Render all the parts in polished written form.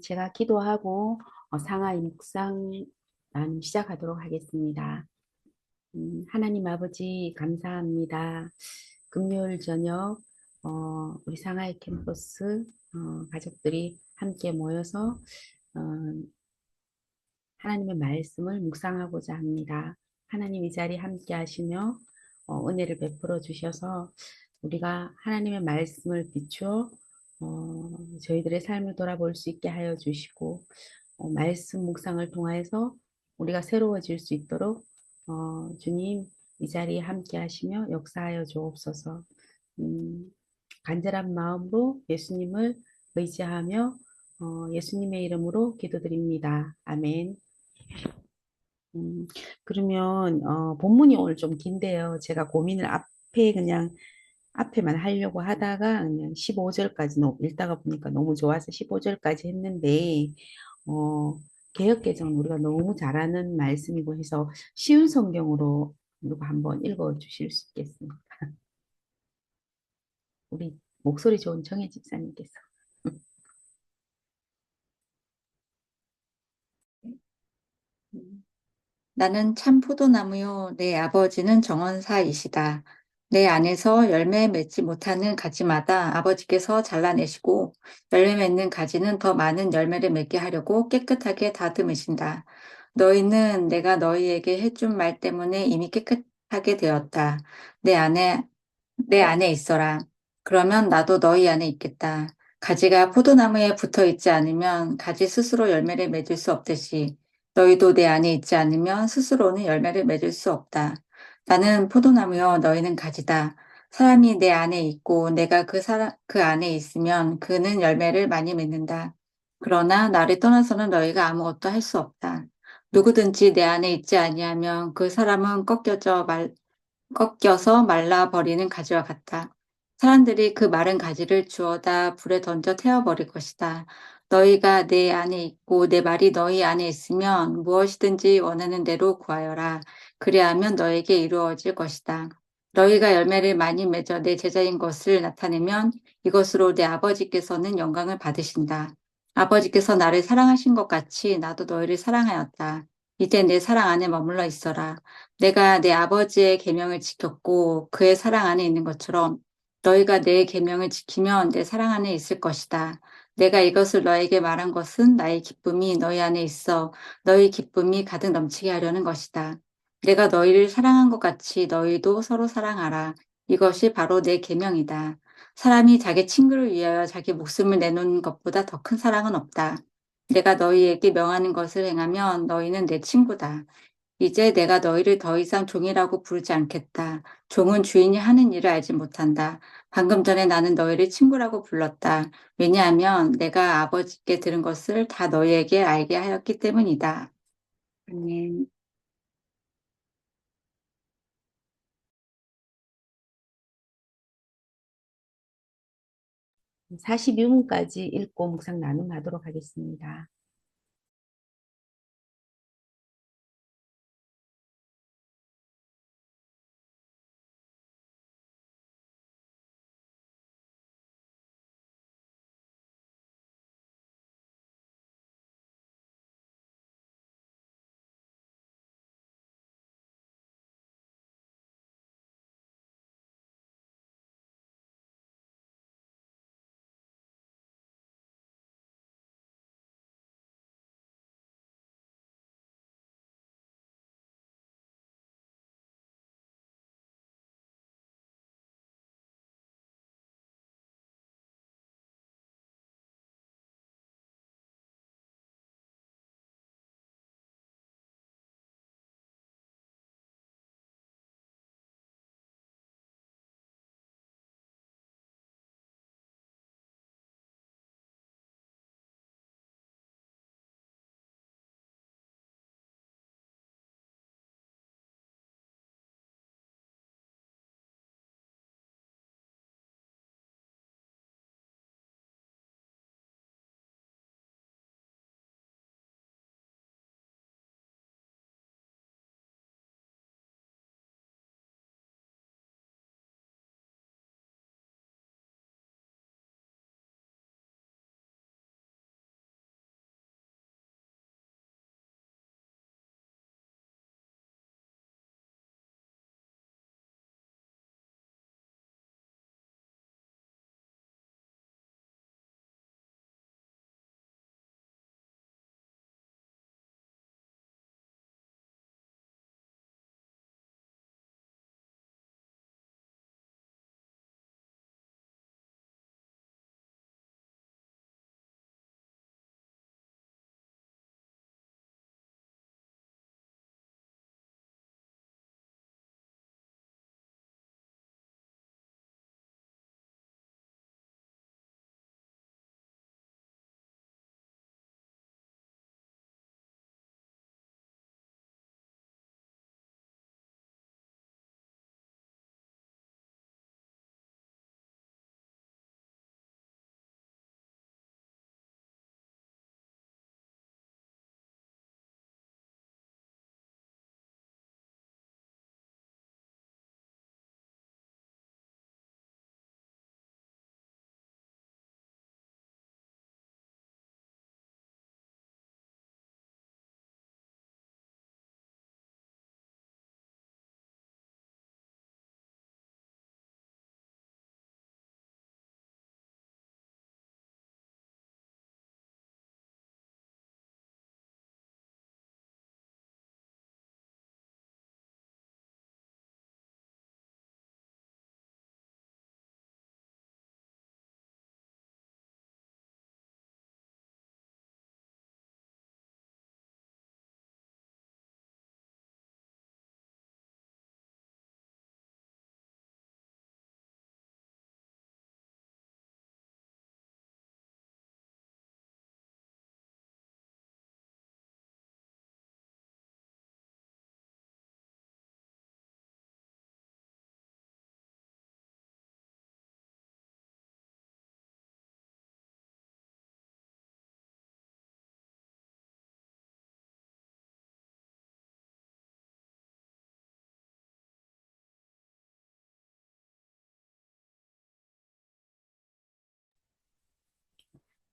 제가 기도하고 상하이 묵상 나눔 시작하도록 하겠습니다. 하나님 아버지 감사합니다. 금요일 저녁 우리 상하이 캠퍼스 가족들이 함께 모여서 어, 하나님의 말씀을 묵상하고자 합니다. 하나님 이 자리에 함께 하시며 은혜를 베풀어 주셔서 우리가 하나님의 말씀을 비추어 저희들의 삶을 돌아볼 수 있게 하여 주시고 말씀 묵상을 통해서 우리가 새로워질 수 있도록 주님 이 자리에 함께 하시며 역사하여 주옵소서. 음, 간절한 마음으로 예수님을 의지하며 예수님의 이름으로 기도드립니다. 아멘. 음, 그러면 본문이 오늘 좀 긴데요. 제가 고민을 그냥 앞에만 하려고 하다가 그냥 15절까지 읽다가 보니까 너무 좋아서 15절까지 했는데 어, 개역개정은 우리가 너무 잘하는 말씀이고 해서 쉬운 성경으로 누가 한번 읽어 주실 수 있겠습니까? 우리 목소리 좋은 정혜 집사님께서. 나는 참 포도나무요, 내 아버지는 정원사이시다. 내 안에서 열매 맺지 못하는 가지마다 아버지께서 잘라내시고, 열매 맺는 가지는 더 많은 열매를 맺게 하려고 깨끗하게 다듬으신다. 너희는 내가 너희에게 해준 말 때문에 이미 깨끗하게 되었다. 내 안에 내 안에 있어라. 그러면 나도 너희 안에 있겠다. 가지가 포도나무에 붙어 있지 않으면 가지 스스로 열매를 맺을 수 없듯이 너희도 내 안에 있지 않으면 스스로는 열매를 맺을 수 없다. 나는 포도나무여 너희는 가지다. 사람이 내 안에 있고 내가 그 안에 있으면 그는 열매를 많이 맺는다. 그러나 나를 떠나서는 너희가 아무것도 할 수 없다. 누구든지 내 안에 있지 아니하면 그 사람은 꺾여서 말라버리는 가지와 같다. 사람들이 그 마른 가지를 주워다 불에 던져 태워버릴 것이다. 너희가 내 안에 있고 내 말이 너희 안에 있으면 무엇이든지 원하는 대로 구하여라. 그리하면 너에게 이루어질 것이다. 너희가 열매를 많이 맺어 내 제자인 것을 나타내면 이것으로 내 아버지께서는 영광을 받으신다. 아버지께서 나를 사랑하신 것 같이 나도 너희를 사랑하였다. 이제 내 사랑 안에 머물러 있어라. 내가 내 아버지의 계명을 지켰고 그의 사랑 안에 있는 것처럼 너희가 내 계명을 지키면 내 사랑 안에 있을 것이다. 내가 이것을 너에게 말한 것은 나의 기쁨이 너희 안에 있어 너희 기쁨이 가득 넘치게 하려는 것이다. 내가 너희를 사랑한 것 같이 너희도 서로 사랑하라. 이것이 바로 내 계명이다. 사람이 자기 친구를 위하여 자기 목숨을 내놓는 것보다 더 큰 사랑은 없다. 내가 너희에게 명하는 것을 행하면 너희는 내 친구다. 이제 내가 너희를 더 이상 종이라고 부르지 않겠다. 종은 주인이 하는 일을 알지 못한다. 방금 전에 나는 너희를 친구라고 불렀다. 왜냐하면 내가 아버지께 들은 것을 다 너희에게 알게 하였기 때문이다. 아멘. 42분까지 읽고 묵상 나눔하도록 하겠습니다.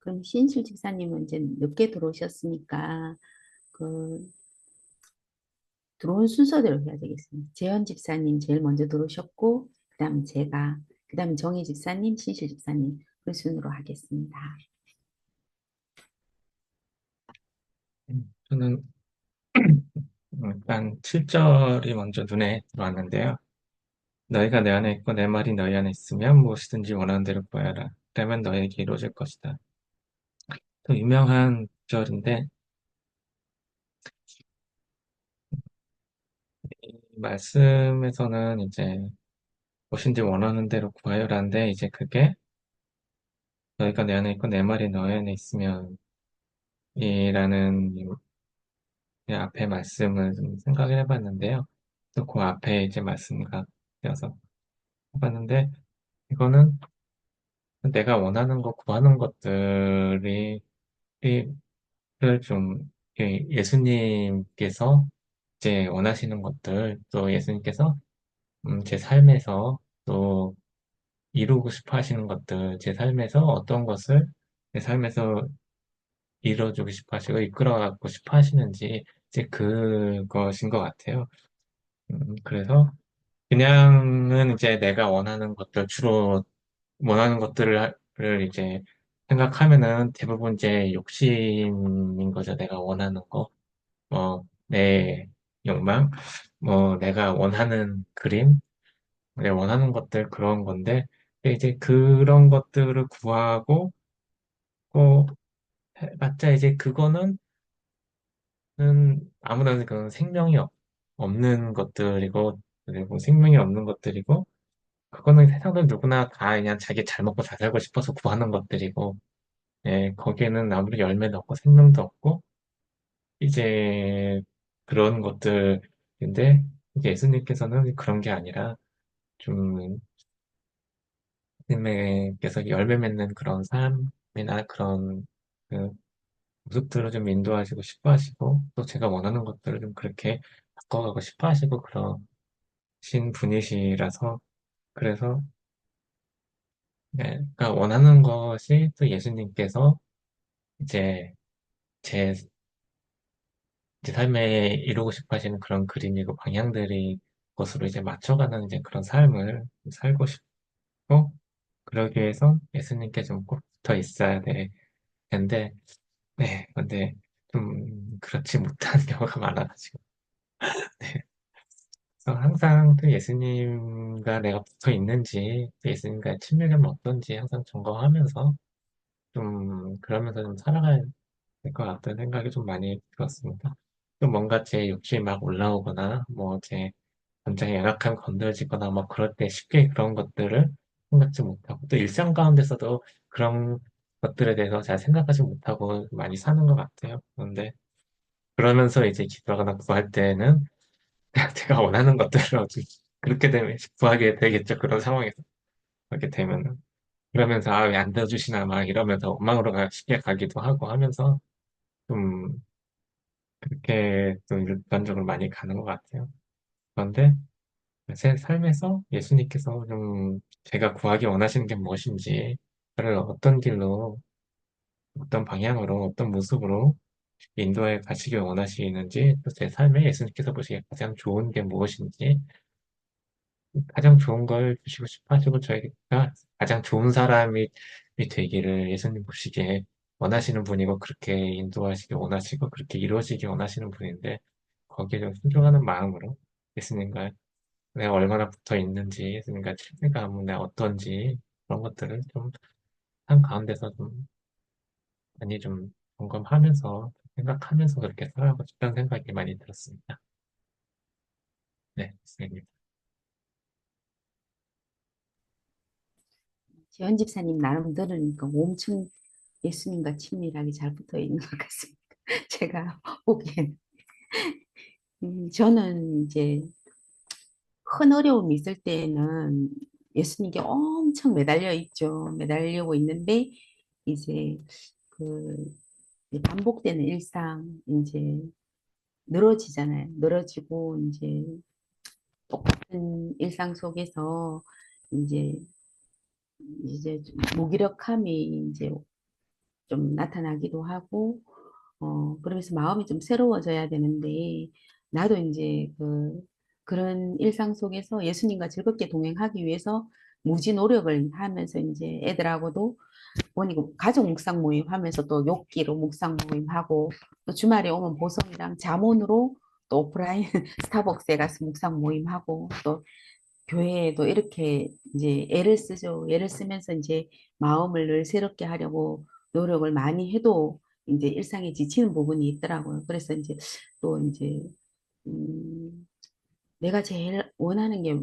그럼 신실 집사님은 이제 늦게 들어오셨으니까 그 들어온 순서대로 해야 되겠습니다. 재현 집사님 제일 먼저 들어오셨고, 그다음 제가, 그다음 정희 집사님, 신실 집사님 그 순으로 하겠습니다. 저는 일단 7절이 먼저 눈에 들어왔는데요. 너희가 내 안에 있고 내 말이 너희 안에 있으면 무엇이든지 원하는 대로 구하라. 그러면 너희에게 이루어질 것이다. 또 유명한 구절인데 이 말씀에서는 이제 무엇인지 원하는 대로 구하여라는데 이제 그게 너희가 내 안에 있고 내 말이 너희 안에 있으면 이라는 이 앞에 말씀을 좀 생각을 해봤는데요. 또 그 앞에 이제 말씀과 이어서 해봤는데 이거는 내가 원하는 것, 구하는 것들이 좀 예수님께서 이제 원하시는 것들, 또 예수님께서 제 삶에서 또 이루고 싶어 하시는 것들, 제 삶에서 어떤 것을 내 삶에서 이루어주고 싶어 하시고 이끌어가고 싶어 하시는지 이제 그것인 것 같아요. 그래서 그냥은 이제 내가 원하는 것들, 주로 원하는 것들을 이제 생각하면은 대부분 이제 욕심인 거죠. 내가 원하는 거, 내 욕망, 내가 원하는 그림, 내가 원하는 것들 그런 건데, 이제 그런 것들을 구하고, 꼭 해봤자 이제 그거는 아무나 그 생명이 없는 것들이고, 그리고 생명이 없는 것들이고, 그거는 세상들 누구나 다 그냥 자기 잘 먹고 잘 살고 싶어서 구하는 것들이고, 예, 거기에는 아무리 열매도 없고 생명도 없고, 이제 그런 것들인데, 이제 예수님께서는 그런 게 아니라, 좀, 예수님께서 열매 맺는 그런 삶이나 그런 그 모습들을 좀 인도하시고 싶어 하시고, 또 제가 원하는 것들을 좀 그렇게 바꿔가고 싶어 하시고, 그러신 분이시라서, 그래서, 예, 그러니까 원하는 것이 또 예수님께서 이제 제 이제 삶에 이루고 싶어 하시는 그런 그림이고 방향들이 것으로 이제 맞춰가는 이제 그런 삶을 살고 싶고, 그러기 위해서 예수님께 좀 꼭 붙어 있어야 될 텐데, 네, 근데 좀 그렇지 못한 경우가 많아가지고, 네. 그래서 항상 또 예수님과 내가 붙어 있는지, 또 예수님과의 친밀감은 어떤지 항상 점검하면서 그러면서 좀 살아가야 될 것 같다는 생각이 좀 많이 들었습니다. 또 뭔가 제 욕심이 막 올라오거나, 제 감정의 연약함 건드려지거나, 그럴 때 쉽게 그런 것들을 생각지 못하고, 또 일상 가운데서도 그런 것들에 대해서 잘 생각하지 못하고 많이 사는 것 같아요. 그런데, 그러면서 이제 기도하거나 구할 때는 제가 원하는 것들을 그렇게 되면 구하게 되겠죠. 그런 상황에서. 그렇게 되면은. 그러면서, 아, 왜 안 들어주시나, 막 이러면서 원망으로 쉽게 가기도 하고 하면서, 좀, 그렇게 좀 일반적으로 많이 가는 것 같아요. 그런데 제 삶에서 예수님께서 좀 제가 구하기 원하시는 게 무엇인지, 저를 어떤 길로, 어떤 방향으로, 어떤 모습으로 인도해 가시길 원하시는지, 또 제 삶에 예수님께서 보시기에 가장 좋은 게 무엇인지, 가장 좋은 걸 주시고 싶어 하시고 저희가 가장 좋은 사람이 되기를 예수님 보시기에 원하시는 분이고 그렇게 인도하시기 원하시고 그렇게 이루어지기 원하시는 분인데 거기에 좀 순종하는 마음으로 예수님과 내가 얼마나 붙어 있는지 예수님과 친밀감은 내가 어떤지 그런 것들을 좀 삶 가운데서 좀 많이 좀 점검하면서 생각하면서 그렇게 살아가고 싶다는 생각이 많이 들었습니다. 네, 교수님. 재현 집사님 나름 들으니까 엄청 예수님과 친밀하게 잘 붙어 있는 것 같습니다. 제가 보기엔. 저는 이제 큰 어려움이 있을 때는 예수님께 엄청 매달려 있죠. 매달리고 있는데 이제 그 반복되는 일상 이제 늘어지잖아요. 늘어지고 이제 똑같은 일상 속에서 이제 좀 무기력함이 이제 좀 나타나기도 하고, 그러면서 마음이 좀 새로워져야 되는데, 나도 이제 그런 일상 속에서 예수님과 즐겁게 동행하기 위해서 무지 노력을 하면서 이제 애들하고도 보니까 가족 묵상 모임 하면서 또 욕기로 묵상 모임 하고, 또 주말에 오면 보성이랑 잠원으로 또 오프라인 스타벅스에 가서 묵상 모임 하고, 또 교회에도 이렇게 이제 애를 쓰죠. 애를 쓰면서 이제 마음을 늘 새롭게 하려고 노력을 많이 해도 이제 일상에 지치는 부분이 있더라고요. 그래서 이제 또 이제 음, 내가 제일 원하는 게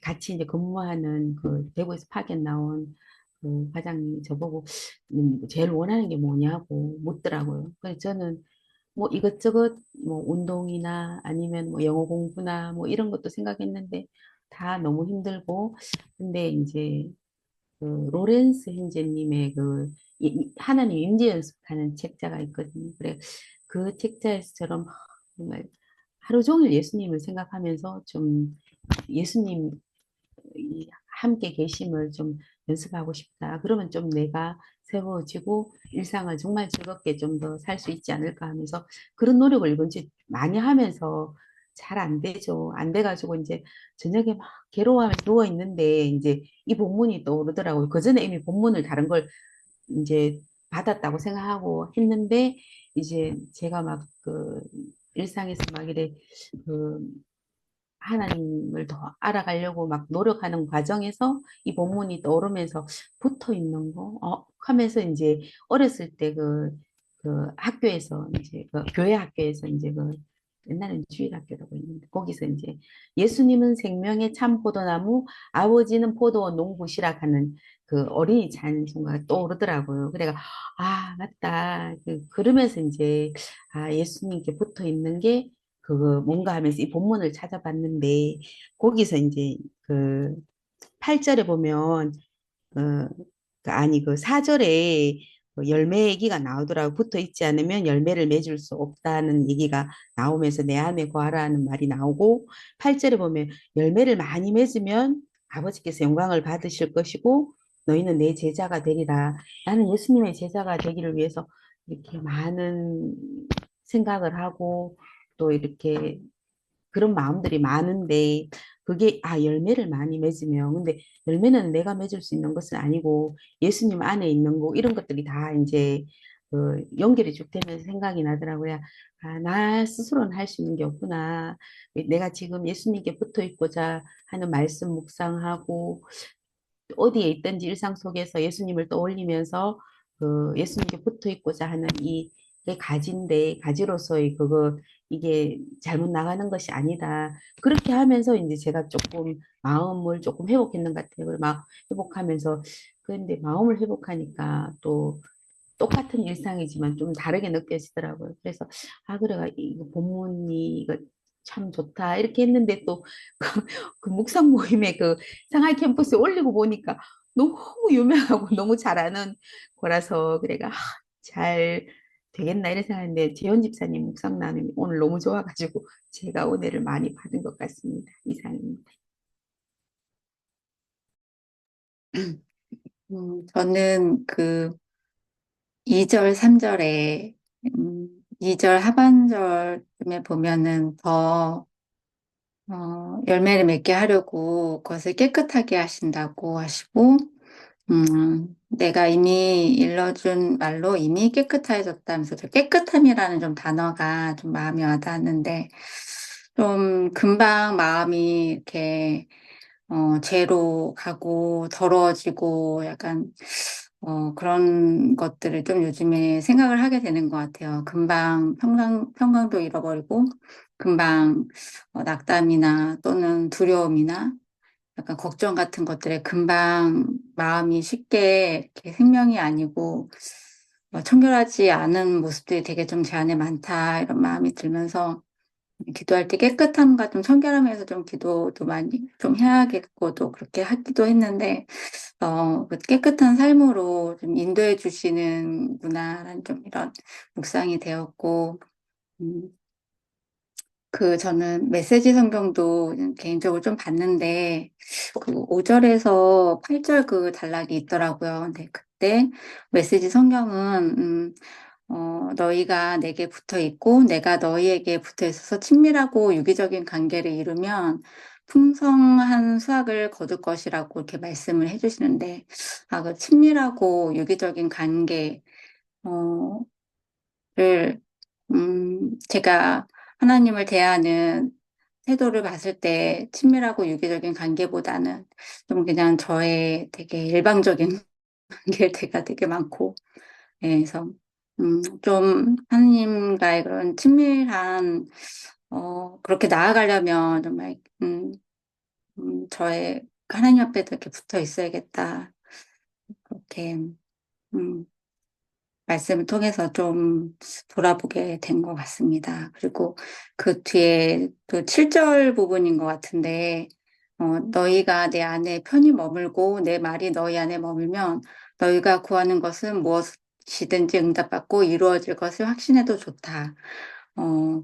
같이 이제 근무하는 대구에서 파견 나온 과장님이 저보고 제일 원하는 게 뭐냐고 묻더라고요. 그래서 저는 뭐 이것저것 뭐 운동이나 아니면 뭐 영어 공부나 뭐 이런 것도 생각했는데 다 너무 힘들고, 근데 이제 로렌스 형제님의 하나님 임재 연습하는 책자가 있거든요. 그래 그 책자에서처럼 정말 하루 종일 예수님을 생각하면서 좀 예수님 함께 계심을 좀 연습하고 싶다. 그러면 좀 내가 새로워지고 일상을 정말 즐겁게 좀 더 살 수 있지 않을까 하면서 그런 노력을 이번 주 많이 하면서 잘 안 되죠. 안 돼가지고 이제 저녁에 막 괴로워하면서 누워 있는데 이제 이 본문이 떠오르더라고요. 그 전에 이미 본문을 다른 걸 이제 받았다고 생각하고 했는데 이제 제가 막 일상에서 막 이래 그 하나님을 더 알아가려고 막 노력하는 과정에서 이 본문이 떠오르면서 붙어 있는 거, 하면서 이제 어렸을 때 학교에서 이제 교회 학교에서 이제 옛날엔 주일학교라고 했는데 거기서 이제 예수님은 생명의 참 포도나무, 아버지는 포도원 농부시라 하는 그 어린이 찬송가가 떠오르더라고요. 그래가 맞다. 그러면서 이제 예수님께 붙어 있는 게 뭔가 하면서 이 본문을 찾아봤는데 거기서 이제 8절에 보면 어, 아니 4절에 열매 얘기가 나오더라고. 붙어 있지 않으면 열매를 맺을 수 없다는 얘기가 나오면서 내 안에 거하라는 말이 나오고, 8절에 보면 열매를 많이 맺으면 아버지께서 영광을 받으실 것이고 너희는 내 제자가 되리라. 나는 예수님의 제자가 되기를 위해서 이렇게 많은 생각을 하고 또 이렇게 그런 마음들이 많은데 그게 열매를 많이 맺으면, 근데 열매는 내가 맺을 수 있는 것은 아니고 예수님 안에 있는 거 이런 것들이 다 이제 연결이 쭉 되면서 생각이 나더라고요. 나 스스로는 할 수 있는 게 없구나. 내가 지금 예수님께 붙어 있고자 하는 말씀 묵상하고 어디에 있든지 일상 속에서 예수님을 떠올리면서 예수님께 붙어 있고자 하는 이게 가지로서의 이게 잘못 나가는 것이 아니다. 그렇게 하면서 이제 제가 조금 마음을 조금 회복했는 것 같아요. 그걸 막 회복하면서 그런데 마음을 회복하니까 또 똑같은 일상이지만 좀 다르게 느껴지더라고요. 그래서 그래가 이거 본문이 이거 참 좋다 이렇게 했는데 또 그 묵상 모임에 상하이 캠퍼스에 올리고 보니까 너무 유명하고 너무 잘하는 거라서 그래가 잘 되겠나 이런 생각했는데 재현 집사님 묵상 나눔이 오늘 너무 좋아가지고 제가 은혜를 많이 받은 것 같습니다. 이상입니다. 저는 2절, 3절에, 2절 하반절쯤에 보면은 열매를 맺게 하려고 그것을 깨끗하게 하신다고 하시고, 내가 이미 일러준 말로 이미 깨끗해졌다면서 저 깨끗함이라는 좀 단어가 좀 마음에 와닿았는데, 좀 금방 마음이 이렇게 죄로 가고 더러워지고 약간 그런 것들을 좀 요즘에 생각을 하게 되는 것 같아요. 금방 평강도 잃어버리고 금방 낙담이나 또는 두려움이나 약간 걱정 같은 것들에 금방 마음이 쉽게 이렇게 생명이 아니고 청결하지 않은 모습들이 되게 좀 제 안에 많다 이런 마음이 들면서 기도할 때 깨끗함과 좀 청결함에서 좀 기도도 많이 좀 해야겠고 또 그렇게 하기도 했는데 그 깨끗한 삶으로 좀 인도해 주시는구나라는 좀 이런 묵상이 되었고, 음 저는 메시지 성경도 개인적으로 좀 봤는데, 5절에서 8절 그 단락이 있더라고요. 근데 그때 메시지 성경은, 너희가 내게 붙어 있고, 내가 너희에게 붙어 있어서 친밀하고 유기적인 관계를 이루면 풍성한 수확을 거둘 것이라고 이렇게 말씀을 해주시는데, 그 친밀하고 유기적인 관계, 어, 를, 제가 하나님을 대하는 태도를 봤을 때 친밀하고 유기적인 관계보다는 좀 그냥 저의 되게 일방적인 관계가 되게 많고, 예, 그래서, 좀 하나님과의 그런 친밀한, 그렇게 나아가려면 정말, 저의 하나님 앞에도 이렇게 붙어 있어야겠다. 그렇게, 음, 말씀을 통해서 좀 돌아보게 된 것 같습니다. 그리고 그 뒤에 또 7절 부분인 것 같은데, 너희가 내 안에 편히 머물고 내 말이 너희 안에 머물면 너희가 구하는 것은 무엇이든지 응답받고 이루어질 것을 확신해도 좋다. 어,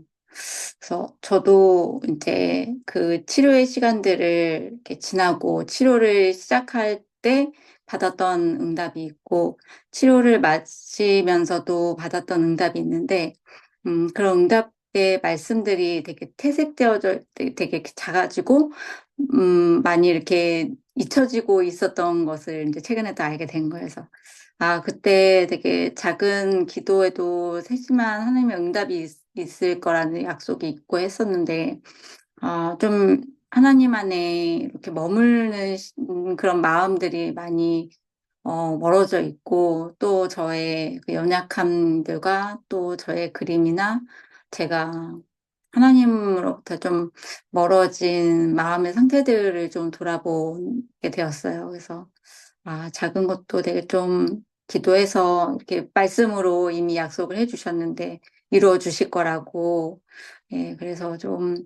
그래서 저도 이제 그 치료의 시간들을 이렇게 지나고 치료를 시작할 때 받았던 응답이 있고 치료를 마치면서도 받았던 응답이 있는데, 그런 응답의 말씀들이 되게 퇴색되어져, 되게 작아지고, 많이 이렇게 잊혀지고 있었던 것을 이제 최근에 또 알게 된 거예요. 그래서, 그때 되게 작은 기도에도 세심한 하나님의 응답이 있을 거라는 약속이 있고 했었는데, 좀 하나님 안에 이렇게 머무르는 그런 마음들이 많이 멀어져 있고 또 저의 그 연약함들과 또 저의 그림이나 제가 하나님으로부터 좀 멀어진 마음의 상태들을 좀 돌아보게 되었어요. 그래서 작은 것도 되게 좀 기도해서 이렇게 말씀으로 이미 약속을 해 주셨는데 이루어 주실 거라고. 예, 그래서 좀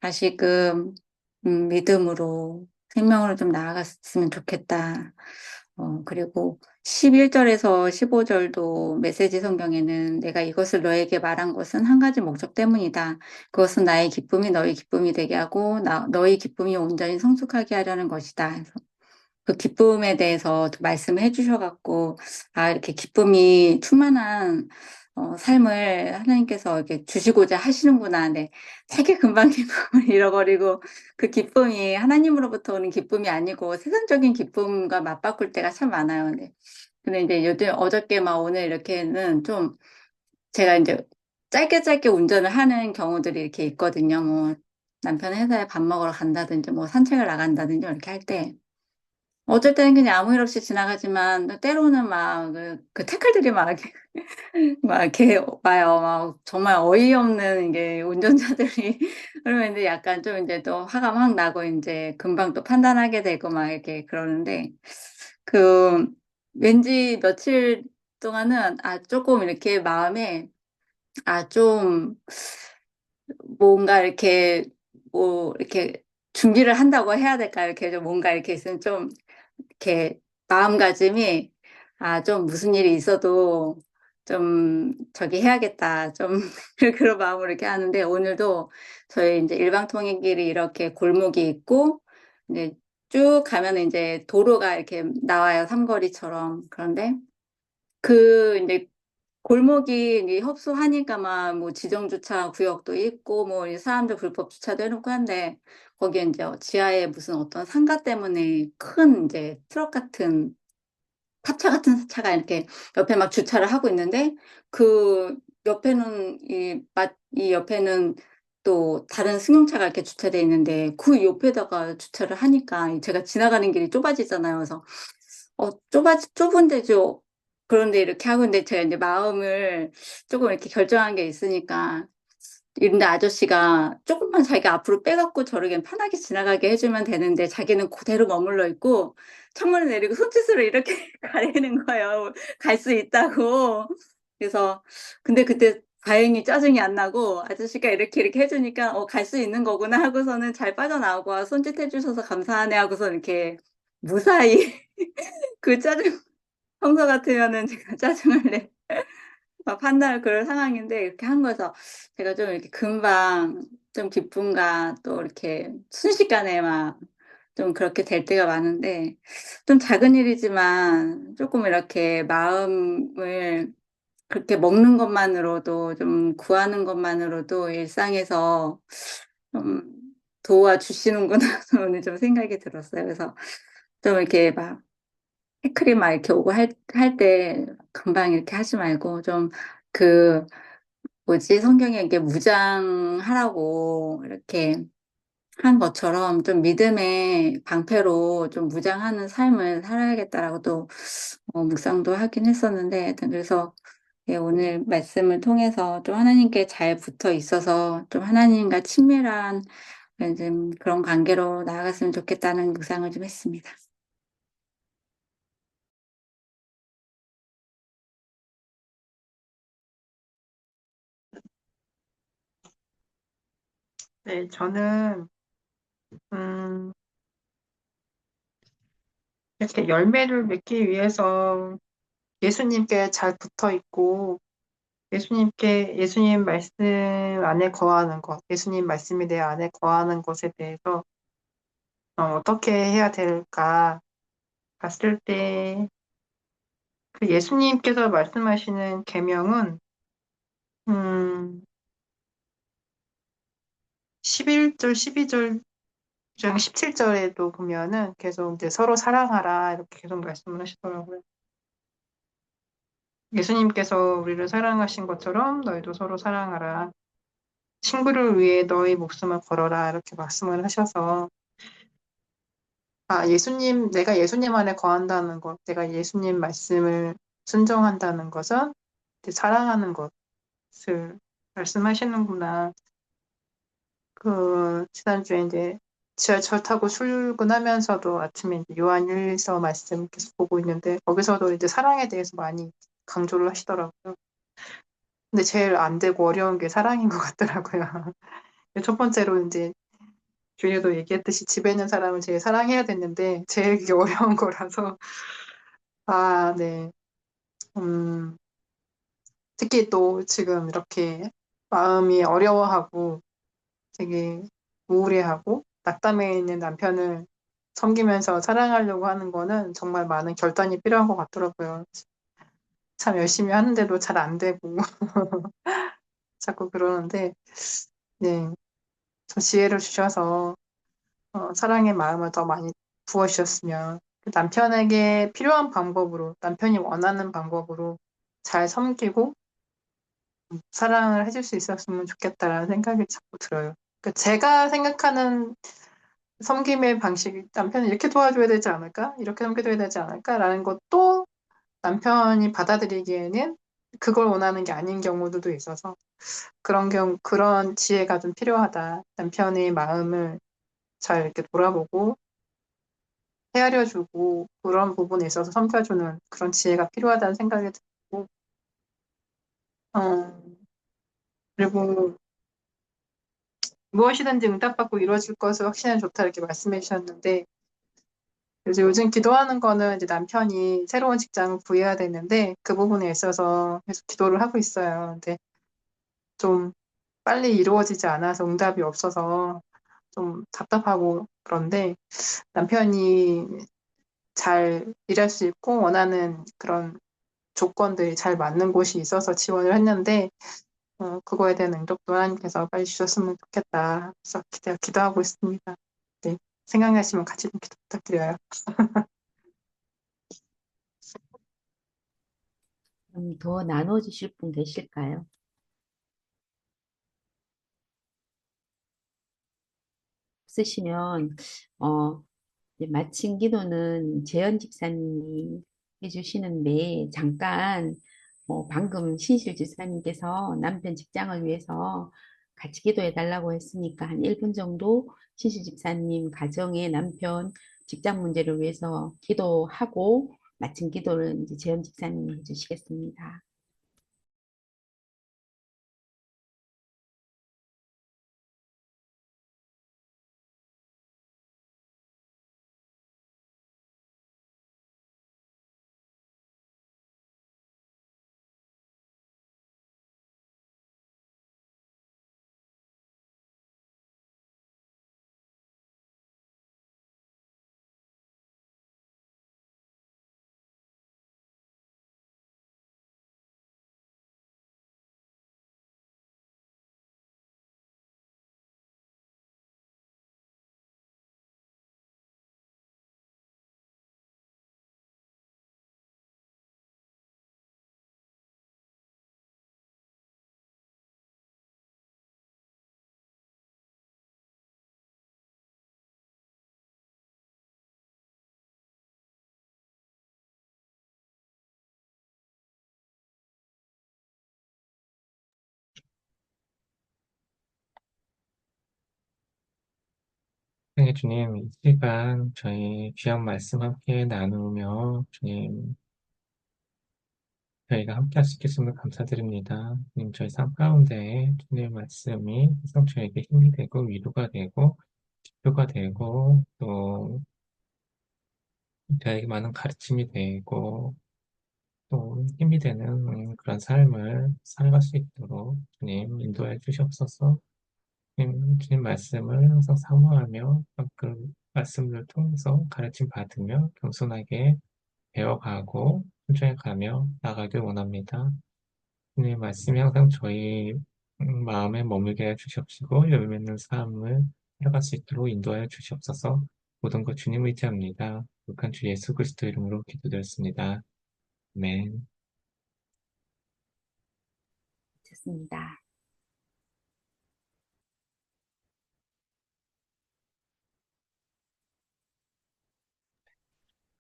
다시금 믿음으로 생명으로 좀 나아갔으면 좋겠다. 그리고 11절에서 15절도 메시지 성경에는 내가 이것을 너에게 말한 것은 한 가지 목적 때문이다. 그것은 나의 기쁨이 너희 기쁨이 되게 하고 너희 기쁨이 온전히 성숙하게 하려는 것이다. 그래서 그 기쁨에 대해서 또 말씀을 해 주셔갖고, 이렇게 기쁨이 충만한, 삶을 하나님께서 이렇게 주시고자 하시는구나. 네. 되게 금방 기쁨을 잃어버리고, 그 기쁨이 하나님으로부터 오는 기쁨이 아니고 세상적인 기쁨과 맞바꿀 때가 참 많아요. 네. 근데 이제 요즘 어저께 막 오늘 이렇게는 좀 제가 이제 짧게 운전을 하는 경우들이 이렇게 있거든요. 뭐, 남편 회사에 밥 먹으러 간다든지, 뭐, 산책을 나간다든지, 이렇게 할 때. 어쩔 때는 그냥 아무 일 없이 지나가지만 때로는 막 그 태클들이 막 이렇게 막 이렇게 와요. 막 정말 어이없는 이게 운전자들이 그러면 이제 약간 좀 이제 또 화가 막 나고 이제 금방 또 판단하게 되고 막 이렇게 그러는데 그 왠지 며칠 동안은 조금 이렇게 마음에 좀 뭔가 이렇게 뭐 이렇게 준비를 한다고 해야 될까요? 이렇게 좀 뭔가 이렇게 있으면 좀 이렇게 마음가짐이 좀 무슨 일이 있어도 좀 저기 해야겠다. 좀 그런 마음으로 이렇게 하는데 오늘도 저희 이제 일방통행길이 이렇게 골목이 있고 이제 쭉 가면 이제 도로가 이렇게 나와요. 삼거리처럼. 그런데 이제 골목이 이제 협소하니까 막 뭐 지정주차 구역도 있고 뭐 이 사람들 불법 주차도 해놓고 한데 거기에 이제 지하에 무슨 어떤 상가 때문에 큰 이제 트럭 같은 탑차 같은 차가 이렇게 옆에 막 주차를 하고 있는데 그 옆에는 이 옆에는 또 다른 승용차가 이렇게 주차돼 있는데 그 옆에다가 주차를 하니까 제가 지나가는 길이 좁아지잖아요. 그래서 좁은데죠. 그런데 이렇게 하고 있는데 제가 이제 마음을 조금 이렇게 결정한 게 있으니까 이런데 아저씨가 조금만 자기가 앞으로 빼갖고 저를 그냥 편하게 지나가게 해주면 되는데 자기는 그대로 머물러 있고 창문을 내리고 손짓으로 이렇게 가리는 거예요. 갈 수 있다고. 그래서 근데 그때 다행히 짜증이 안 나고 아저씨가 이렇게 해주니까 갈 수 있는 거구나 하고서는 잘 빠져나오고 손짓해 주셔서 감사하네 하고서 이렇게 무사히 그 짜증 평소 같으면은 제가 짜증을 판단을 그럴 상황인데 이렇게 한 거여서 제가 좀 이렇게 금방 좀 기쁨과 또 이렇게 순식간에 막 좀 그렇게 될 때가 많은데, 좀 작은 일이지만 조금 이렇게 마음을 그렇게 먹는 것만으로도, 좀 구하는 것만으로도 일상에서 좀 도와주시는구나 오늘 좀 생각이 들었어요. 그래서 좀 이렇게 막 태클이 막 이렇게 오고 할 때 금방 이렇게 하지 말고, 좀 그 뭐지, 성경에 이게 무장하라고 이렇게 한 것처럼 좀 믿음의 방패로 좀 무장하는 삶을 살아야겠다라고 또 묵상도 하긴 했었는데, 하여튼 그래서 예, 오늘 말씀을 통해서 좀 하나님께 잘 붙어 있어서 좀 하나님과 친밀한 좀 그런 관계로 나아갔으면 좋겠다는 묵상을 좀 했습니다. 네, 저는, 음, 이렇게 열매를 맺기 위해서 예수님께 잘 붙어 있고, 예수님 말씀 안에 거하는 것, 예수님 말씀이 내 안에 거하는 것에 대해서 어떻게 해야 될까 봤을 때, 그 예수님께서 말씀하시는 계명은, 음, 11절, 12절 중 17절에도 보면은 계속 이제 서로 사랑하라 이렇게 계속 말씀을 하시더라고요. 예수님께서 우리를 사랑하신 것처럼 너희도 서로 사랑하라. 친구를 위해 너희 목숨을 걸어라. 이렇게 말씀을 하셔서, 내가 예수님 안에 거한다는 것, 내가 예수님 말씀을 순종한다는 것은 이제 사랑하는 것을 말씀하시는구나. 지난주에 이제 지하철 타고 출근하면서도 아침에 이제 요한일서 말씀 계속 보고 있는데, 거기서도 이제 사랑에 대해서 많이 강조를 하시더라고요. 근데 제일 안 되고 어려운 게 사랑인 것 같더라고요. 첫 번째로 이제 주일에도 얘기했듯이 집에 있는 사람을 제일 사랑해야 됐는데 제일 그게 어려운 거라서 네. 음, 특히 또 지금 이렇게 마음이 어려워하고 되게 우울해하고 낙담해 있는 남편을 섬기면서 사랑하려고 하는 거는 정말 많은 결단이 필요한 것 같더라고요. 참 열심히 하는데도 잘 안 되고 자꾸 그러는데, 네, 저 지혜를 주셔서 사랑의 마음을 더 많이 부어주셨으면 그 남편에게 필요한 방법으로, 남편이 원하는 방법으로 잘 섬기고 사랑을 해줄 수 있었으면 좋겠다라는 생각이 자꾸 들어요. 제가 생각하는 섬김의 방식이 남편을 이렇게 도와줘야 되지 않을까? 이렇게 섬겨줘야 되지 않을까?라는 것도 남편이 받아들이기에는 그걸 원하는 게 아닌 경우들도 있어서 그런 지혜가 좀 필요하다. 남편의 마음을 잘 이렇게 돌아보고 헤아려주고 그런 부분에 있어서 섬겨주는 그런 지혜가 필요하다는 생각이 들고, 어, 그리고 무엇이든지 응답받고 이루어질 것을 확신하면 좋다 이렇게 말씀해 주셨는데, 그래서 요즘 기도하는 거는 이제 남편이 새로운 직장을 구해야 되는데 그 부분에 있어서 계속 기도를 하고 있어요. 근데 좀 빨리 이루어지지 않아서 응답이 없어서 좀 답답하고 그런데 남편이 잘 일할 수 있고 원하는 그런 조건들이 잘 맞는 곳이 있어서 지원을 했는데 그거에 대한 응답도 하나님께서 빨리 주셨으면 좋겠다. 그래서 기도하고 있습니다. 네, 생각나시면 같이 좀 기도 부탁드려요. 더 나눠주실 분 계실까요? 없으시면 이제 마친 기도는 재현 집사님이 해주시는데 잠깐 방금 신실 집사님께서 남편 직장을 위해서 같이 기도해 달라고 했으니까 한 1분 정도 신실 집사님 가정의 남편 직장 문제를 위해서 기도하고 마친 기도를 이제 재현 집사님이 해주시겠습니다. 사랑의 주님, 이 시간 저희 귀한 말씀 함께 나누며 주님, 저희가 함께 할 수 있겠음을 감사드립니다. 주님, 저희 삶 가운데 주님의 말씀이 항상 저에게 힘이 되고 위로가 되고 기초가 되고 또 저에게 많은 가르침이 되고 또 힘이 되는 그런 삶을 살아갈 수 있도록 주님 인도해 주시옵소서. 주님 말씀을 항상 사모하며 그 말씀을 통해서 가르침 받으며 겸손하게 배워가고 순종해 가며 나가길 원합니다. 주님 말씀이 항상 저희 마음에 머물게 해 주시옵시고 열매 맺는 삶을 살아갈 수 있도록 인도하여 주시옵소서. 모든 것 주님 의지합니다. 북한 주 예수 그리스도 이름으로 기도드렸습니다. 아멘. 좋습니다.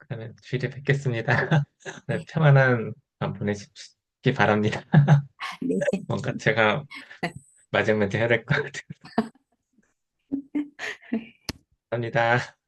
그러면 주일에 뵙겠습니다. 네, 네. 평안한 밤 보내시기 바랍니다. 네. 뭔가 제가 마지막 멘트 해야 될 것 같아요. 감사합니다.